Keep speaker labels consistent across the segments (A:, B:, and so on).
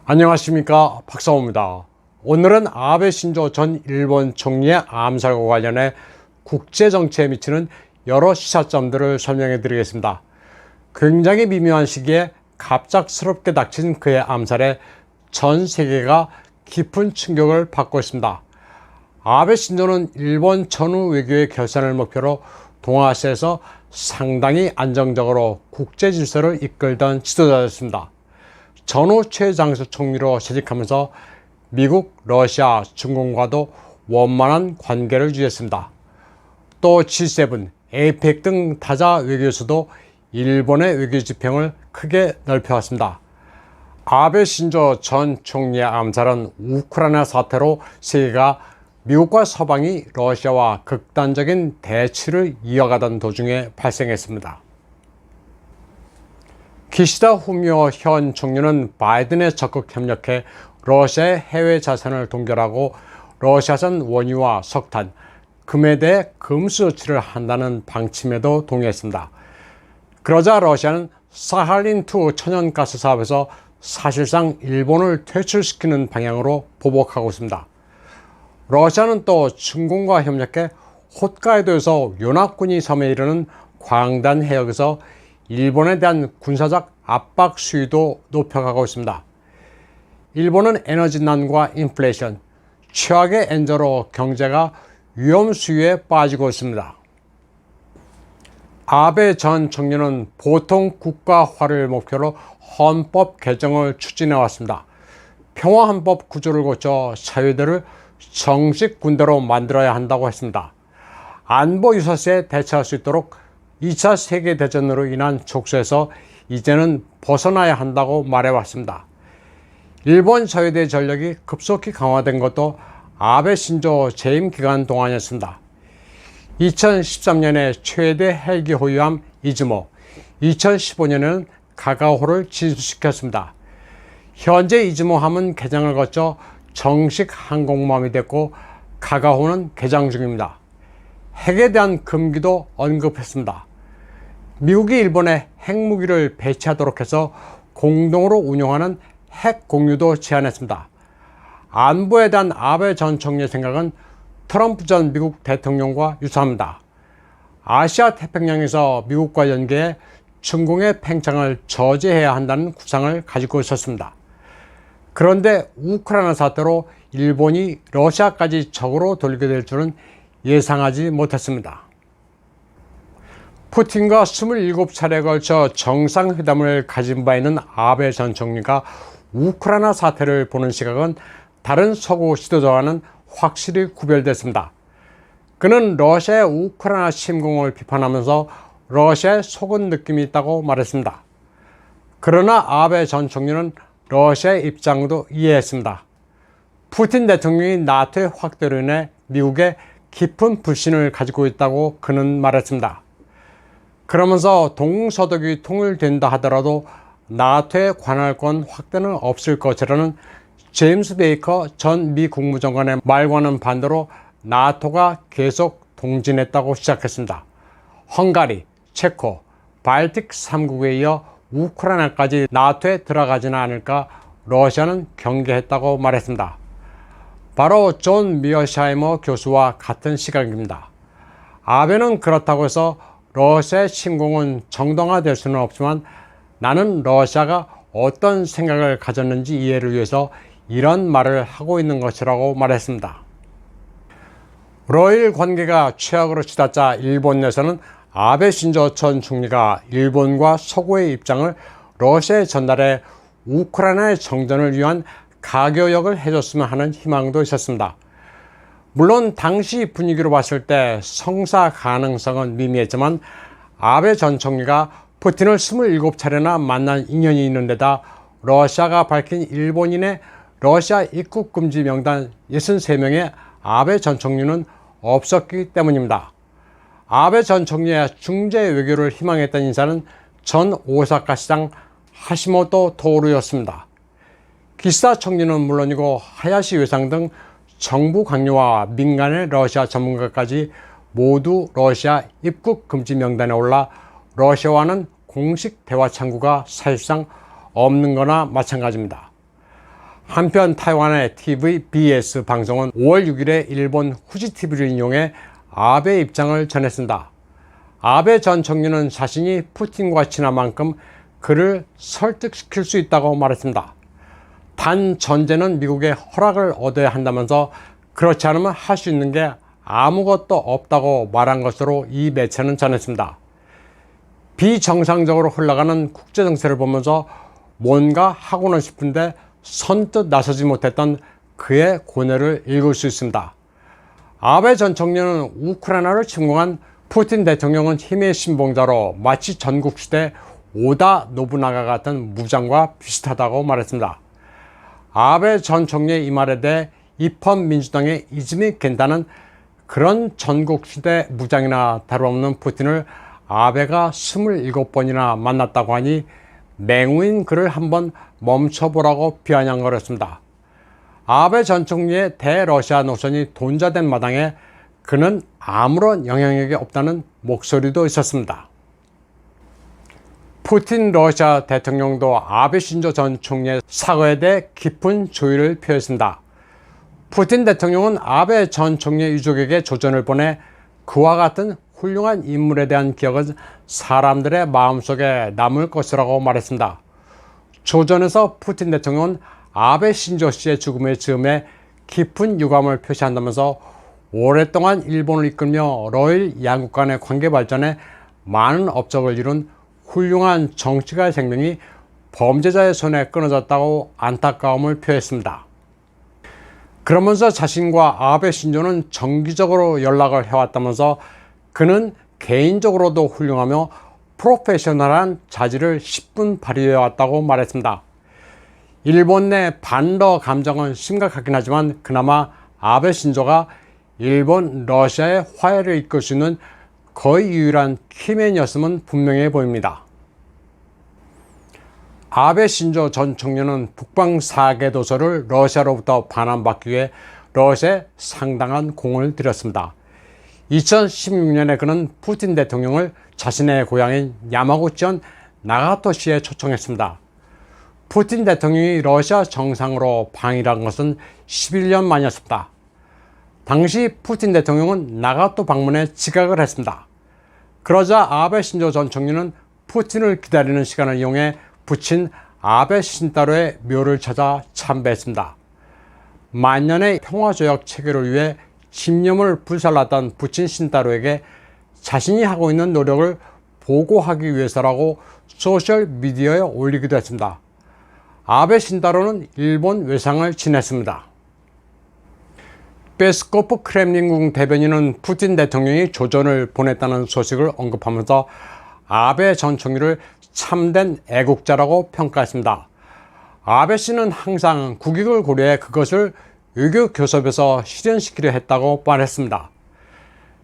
A: 안녕하십니까, 박사호입니다. 오늘은 아베 신조 전 일본 총리의 암살과 관련해 국제정치에 미치는 여러 시사점들을 설명해 드리겠습니다. 굉장히 미묘한 시기에 갑작스럽게 닥친 그의 암살에 전 세계가 깊은 충격을 받고 있습니다. 아베 신조는 일본 전후 외교의 결산을 목표로 동아시아에서 상당히 안정적으로 국제 질서를 이끌던 지도자였습니다. 전후 최장수 총리로 재직하면서 미국, 러시아, 중국과도 원만한 관계를 유지했습니다. 또 G7, APEC 등 다자 외교에서도 일본의 외교 지평을 크게 넓혀왔습니다. 아베 신조 전 총리의 암살은 우크라이나 사태로 세계가 미국과 서방이 러시아와 극단적인 대치를 이어가던 도중에 발생했습니다. 기시다 후미오 현 총리는 바이든에 적극 협력해 러시아의 해외 자산을 동결하고 러시아산 원유와 석탄, 금에 대해 금수 조치를 한다는 방침에도 동의했습니다. 그러자 러시아는 사할린2 천연가스 사업에서 사실상 일본을 퇴출시키는 방향으로 보복하고 있습니다. 러시아는 또 중공과 협력해 홋카이도에서 연합군이 섬에 이르는 광단 해역에서 일본에 대한 군사적 압박 수위도 높여가고 있습니다. 일본은 에너지난과 인플레이션, 최악의 엔저로 경제가 위험 수위에 빠지고 있습니다. 아베 전 총리는 보통 국가화를 목표로 헌법 개정을 추진해 왔습니다. 평화헌법 구조를 고쳐 사회들을 정식 군대로 만들어야 한다고 했습니다. 안보 유사시에 대처할 수 있도록 2차 세계대전으로 인한 족쇄에서 이제는 벗어나야 한다고 말해왔습니다. 일본 자위대 전력이 급속히 강화된 것도 아베 신조 재임 기간 동안이었습니다. 2013년에 최대 헬기 호위함 이즈모, 2015년에는 가가호를 진수시켰습니다. 현재 이즈모함은 개장을 거쳐 정식 항공모함이 됐고 가가호는 개장 중입니다. 핵에 대한 금기도 언급했습니다. 미국이 일본에 핵무기를 배치하도록 해서 공동으로 운용하는 핵 공유도 제안했습니다. 안보에 대한 아베 전 총리의 생각은 트럼프 전 미국 대통령과 유사합니다. 아시아 태평양에서 미국과 연계해 중공의 팽창을 저지해야 한다는 구상을 가지고 있었습니다. 그런데 우크라이나 사태로 일본이 러시아까지 적으로 돌게 될 줄은 예상하지 못했습니다. 푸틴과 27차례에 걸쳐 정상회담을 가진 바 있는 아베 전 총리가 우크라이나 사태를 보는 시각은 다른 서구 지도자와는 확실히 구별됐습니다. 그는 러시아의 우크라이나 침공을 비판하면서 러시아에 속은 느낌이 있다고 말했습니다. 그러나 아베 전 총리는 러시아의 입장도 이해했습니다. 푸틴 대통령이 나토의 확대로 인해 미국에 깊은 불신을 가지고 있다고 그는 말했습니다. 그러면서 동서독이 통일된다 하더라도 나토의 관할권 확대는 없을 것이라는 제임스 베이커 전 미 국무장관의 말과는 반대로 나토가 계속 동진했다고 시작했습니다. 헝가리, 체코, 발틱 3국에 이어 우크라이나까지 나토에 들어가지는 않을까 러시아는 경계했다고 말했습니다. 바로 존 미어샤이머 교수와 같은 시각입니다. 아베는 그렇다고 해서 러시아의 침공은 정당화될 수는 없지만 나는 러시아가 어떤 생각을 가졌는지 이해를 위해서 이런 말을 하고 있는 것이라고 말했습니다. 러일 관계가 최악으로 치닫자 일본 내에서는 아베 신조 전 총리가 일본과 서구의 입장을 러시아에 전달해 우크라이나의 정전을 위한 가교역을 해줬으면 하는 희망도 있었습니다. 물론 당시 분위기로 봤을 때 성사 가능성은 미미했지만 아베 전 총리가 푸틴을 27차례나 만난 인연이 있는 데다 러시아가 밝힌 일본인의 러시아 입국 금지 명단 63명의 아베 전 총리는 없었기 때문입니다. 아베 전 총리의 중재 외교를 희망했던 인사는 전 오사카 시장 하시모토 토루였습니다. 기시다 총리는 물론이고 하야시 외상 등 정부 관료와 민간의 러시아 전문가까지 모두 러시아 입국 금지 명단에 올라 러시아와는 공식 대화 창구가 사실상 없는 거나 마찬가지입니다. 한편 타이완의 TVBS 방송은 5월 6일에 일본 후지 TV를 인용해 아베 입장을 전했습니다. 아베 전 총리는 자신이 푸틴과 친한 만큼 그를 설득시킬 수 있다고 말했습니다. 단 전제는 미국의 허락을 얻어야 한다면서 그렇지 않으면 할 수 있는 게 아무것도 없다고 말한 것으로 이 매체는 전했습니다. 비정상적으로 흘러가는 국제정세를 보면서 뭔가 하고는 싶은데 선뜻 나서지 못했던 그의 고뇌를 읽을 수 있습니다. 아베 전 총리는 우크라이나를 침공한 푸틴 대통령은 힘의 신봉자로 마치 전국시대 오다 노부나가 같은 무장과 비슷하다고 말했습니다. 아베 전 총리의 이 말에 대해 입헌민주당의 이즈미 겐다는 그런 전국시대 무장이나 다름없는 푸틴을 아베가 27번이나 만났다고 하니 맹우인 그를 한번 멈춰보라고 비아냥거렸습니다. 아베 전 총리의 대러시아 노선이 돈자된 마당에 그는 아무런 영향력이 없다는 목소리도 있었습니다. 푸틴 러시아 대통령도 아베 신조 전 총리의 사과에 대해 깊은 조의를 표했습니다. 푸틴 대통령은 아베 전 총리의 유족에게 조전을 보내 그와 같은 훌륭한 인물에 대한 기억은 사람들의 마음속에 남을 것이라고 말했습니다. 조전에서 푸틴 대통령은 아베 신조 씨의 죽음의 즈음에 깊은 유감을 표시한다면서 오랫동안 일본을 이끌며 러일 양국 간의 관계 발전에 많은 업적을 이룬 훌륭한 정치가의 생명이 범죄자의 손에 끊어졌다고 안타까움을 표했습니다. 그러면서 자신과 아베 신조는 정기적으로 연락을 해왔다면서 그는 개인적으로도 훌륭하며 프로페셔널한 자질을 10분 발휘해왔다고 말했습니다. 일본 내 반러 감정은 심각하긴 하지만 그나마 아베 신조가 일본, 러시아의 화해를 이끌 수 있는 거의 유일한 키맨이었음은 분명해 보입니다. 아베 신조 전 총리는 북방 4개 도서를 러시아로부터 반환받기 위해 러시아에 상당한 공을 들였습니다. 2016년에 그는 푸틴 대통령을 자신의 고향인 야마구치현 나가토시에 초청했습니다. 푸틴 대통령이 러시아 정상으로 방일한 것은 11년 만이었습니다. 당시 푸틴 대통령은 나가토 방문에 지각을 했습니다. 그러자 아베 신조 전 총리는 푸틴을 기다리는 시간을 이용해 부친 아베 신따로의 묘를 찾아 참배했습니다. 만년의 평화조약 체결을 위해 집념을 불살랐던 부친 신따로에게 자신이 하고 있는 노력을 보고하기 위해서라고 소셜미디어에 올리기도 했습니다. 아베 신따로는 일본 외상을 지냈습니다. 페스코프 크렘린궁 대변인은 푸틴 대통령이 조전을 보냈다는 소식을 언급하면서 아베 전 총리를 참된 애국자라고 평가했습니다. 아베 씨는 항상 국익을 고려해 그것을 외교 교섭에서 실현시키려 했다고 말했습니다.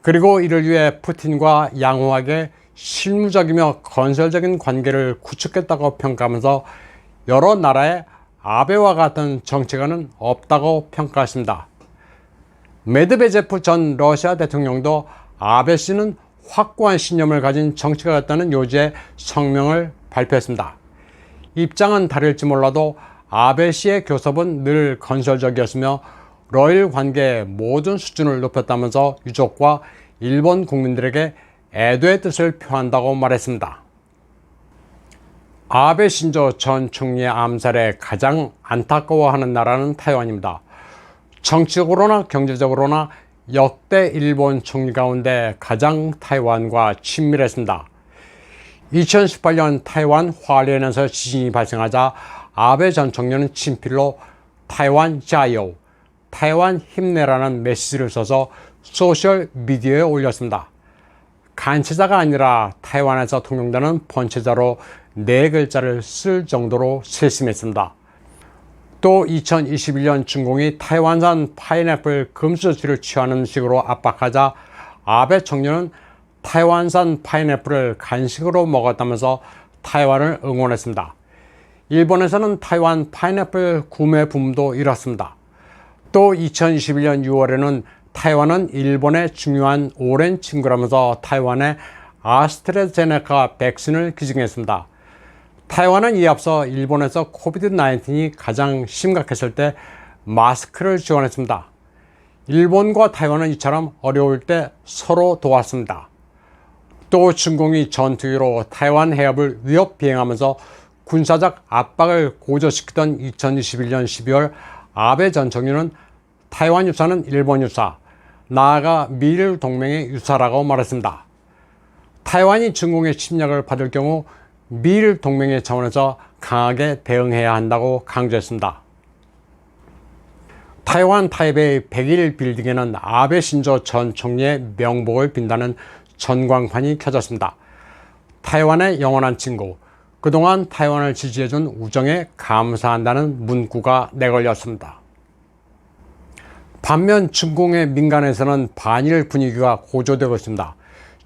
A: 그리고 이를 위해 푸틴과 양호하게 실무적이며 건설적인 관계를 구축했다고 평가하면서 여러 나라에 아베와 같은 정치가는 없다고 평가했습니다. 메드베제프 전 러시아 대통령도 아베 씨는 확고한 신념을 가진 정치가였다는 요지의 성명을 발표했습니다. 입장은 다를지 몰라도 아베 씨의 교섭은 늘 건설적이었으며 러일 관계의 모든 수준을 높였다면서 유족과 일본 국민들에게 애도의 뜻을 표한다고 말했습니다. 아베 신조 전 총리의 암살에 가장 안타까워하는 나라는 타이완입니다. 정치적으로나 경제적으로나 역대 일본 총리 가운데 가장 타이완과 친밀했습니다. 2018년 타이완 화련에서 지진이 발생하자 아베 전 총리는 친필로 타이완 자요, 타이완 힘내라는 메시지를 써서 소셜미디어에 올렸습니다. 간체자가 아니라 타이완에서 통용되는 번체자로 4글자를 쓸 정도로 세심했습니다. 또 2021년 중공이 타이완산 파인애플 금수 조치를 취하는 식으로 압박하자 아베 총리는 타이완산 파인애플을 간식으로 먹었다면서 타이완을 응원했습니다. 일본에서는 타이완 파인애플 구매 붐도 일었습니다. 또 2021년 6월에는 타이완은 일본의 중요한 오랜 친구라면서 타이완에 아스트라제네카 백신을 기증했습니다. 타이완은 이에 앞서 일본에서 코비드-19이 가장 심각했을 때 마스크를 지원했습니다. 일본과 타이완은 이처럼 어려울 때 서로 도왔습니다. 또 중공이 전투기로 타이완 해협을 위협 비행하면서 군사적 압박을 고조시키던 2021년 12월 아베 전 총리는 타이완 유사는 일본 유사, 나아가 미일 동맹의 유사라고 말했습니다. 타이완이 중공의 침략을 받을 경우 미일 동맹의 차원에서 강하게 대응해야 한다고 강조했습니다. 타이완 타이베이 100일 빌딩에는 아베 신조 전 총리의 명복을 빈다는 전광판이 켜졌습니다. 타이완의 영원한 친구, 그동안 타이완을 지지해준 우정에 감사한다는 문구가 내걸렸습니다. 반면 중공의 민간에서는 반일 분위기가 고조되고 있습니다.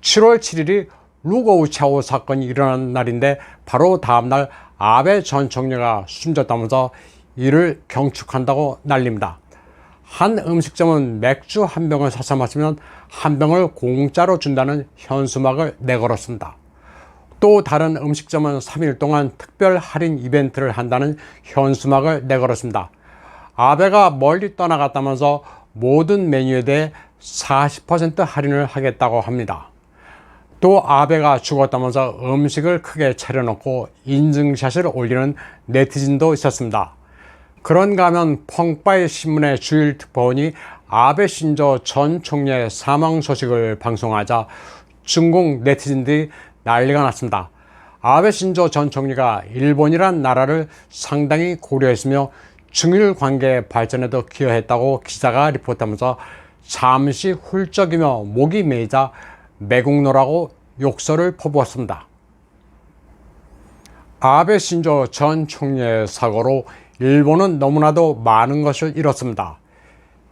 A: 7월 7일이 루거우차오 사건이 일어난 날인데 바로 다음날 아베 전 총리가 숨졌다면서 이를 경축한다고 난립니다. 한 음식점은 맥주 한 병을 사서 마시면 한 병을 공짜로 준다는 현수막을 내걸었습니다. 또 다른 음식점은 3일 동안 특별 할인 이벤트를 한다는 현수막을 내걸었습니다. 아베가 멀리 떠나갔다면서 모든 메뉴에 대해 40% 할인을 하겠다고 합니다. 또 아베가 죽었다면서 음식을 크게 차려놓고 인증샷을 올리는 네티즌도 있었습니다. 그런가 하면 펑파이 신문의 주일 특파원이 아베 신조 전 총리의 사망 소식을 방송하자 중공 네티즌들이 난리가 났습니다. 아베 신조 전 총리가 일본이란 나라를 상당히 고려했으며 중일 관계 발전에도 기여했다고 기자가 리포트하면서 잠시 훌쩍이며 목이 메이자 매국노라고 욕설을 퍼부었습니다. 아베 신조 전 총리의 사고로 일본은 너무나도 많은 것을 잃었습니다.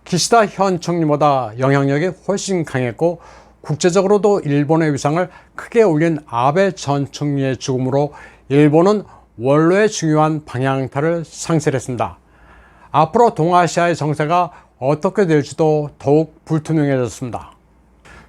A: 기시다 현 총리보다 영향력이 훨씬 강했고 국제적으로도 일본의 위상을 크게 올린 아베 전 총리의 죽음으로 일본은 원로의 중요한 방향타를 상실했습니다. 앞으로 동아시아의 정세가 어떻게 될지도 더욱 불투명해졌습니다.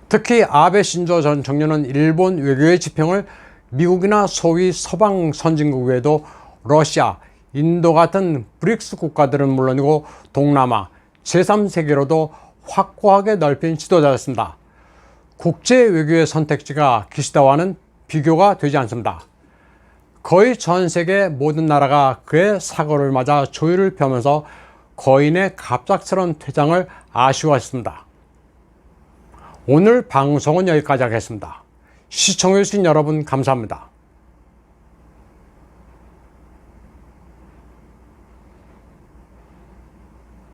A: 특히 아베 신조 전 총리는 일본 외교의 지평을 미국이나 소위 서방 선진국 외에도 러시아, 인도 같은 브릭스 국가들은 물론이고 동남아, 제3세계로도 확고하게 넓힌 지도자였습니다. 국제 외교의 선택지가 기시다와는 비교가 되지 않습니다. 거의 전 세계 모든 나라가 그의 사고를 맞아 조의를 펴면서 거인의 갑작스러운 퇴장을 아쉬워했습니다. 오늘 방송은 여기까지 하겠습니다. 시청해주신 여러분 감사합니다.